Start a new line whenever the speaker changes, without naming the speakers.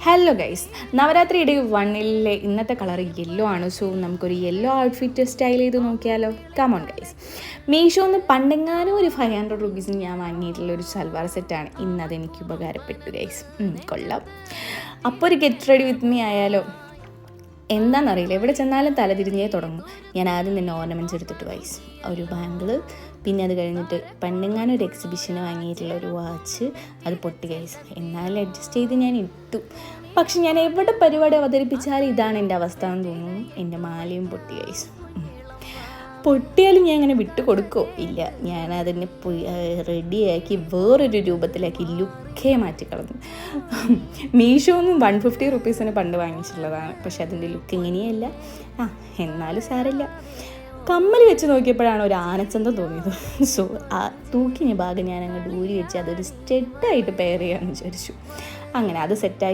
Hello guys, Navaratri day 1 ഇന്നത്തെ colour yellow ആണ്. So നമുക്കൊരു യെല്ലോ ഔട്ട്ഫിറ്റ് സ്റ്റൈൽ ചെയ്ത് നോക്കിയാലോ? Come on guys. മീഷോന്ന് പണ്ടെങ്ങാനും ഒരു 500 റുപ്പീസിന് ഞാൻ വാങ്ങിയിട്ടുള്ള ഒരു സൽവാർ സെറ്റാണ്. ഇന്ന് അതെനിക്ക് ഉപകാരപ്പെട്ടു ഗൈസ്. കൊള്ളാം. അപ്പോൾ ഒരു ഗെറ്റ് റെഡി വിത്ത് മീ ആയാലോ? എന്താണെന്നറിയില്ല, എവിടെ ചെന്നാലും തലതിരിഞ്ഞേ തുടങ്ങും. ഞാൻ ആദ്യം തന്നെ ഓർണമെൻറ്റ്സ് എടുത്തിട്ട് ഗൈസ്, ഒരു ബാങ്കിള്, പിന്നെ അത് കഴിഞ്ഞിട്ട് പണ്ടെങ്ങാനും ഒരു എക്സിബിഷന് വാങ്ങിയിട്ടുള്ള ഒരു വാച്ച്, അത് പൊട്ടി ഗൈസ്. എന്നാലും അഡ്ജസ്റ്റ് ചെയ്ത് ഞാൻ ഇട്ടു. പക്ഷെ ഞാൻ എവിടെ പരിപാടി അവതരിപ്പിച്ചാലും ഇതാണ് എൻ്റെ അവസ്ഥ എന്ന് തോന്നുന്നു. എൻ്റെ മാലയും പൊട്ടി ഗൈസ്. പൊട്ടിയാലും ഞാൻ അങ്ങനെ വിട്ടു കൊടുക്കുമോ? ഇല്ല, ഞാൻ അതിനെ റെഡിയാക്കി വേറൊരു രൂപത്തിലാക്കി ലുക്കേ മാറ്റിക്കളഞ്ഞു. മീഷോന്നും 150 റുപ്പീസിന് പണ്ട് വാങ്ങിച്ചിട്ടുള്ളതാണ്. പക്ഷെ അതിൻ്റെ ലുക്ക് ഇങ്ങനെയല്ല. എന്നാലും സാരമില്ല. കമ്മൽ വെച്ച് നോക്കിയപ്പോഴാണ് ഒരു ആനച്ചന്തം തോന്നിയത്. സോ ആ തൂക്കിയ ഭാഗം ഞാൻ അങ്ങോട്ട് ഊരി വെച്ച് അതൊരു സ്റ്റെഡായിട്ട് പെയർ ചെയ്യാമെന്ന് വിചാരിച്ചു. അങ്ങനെ അത് സെറ്റാക്കി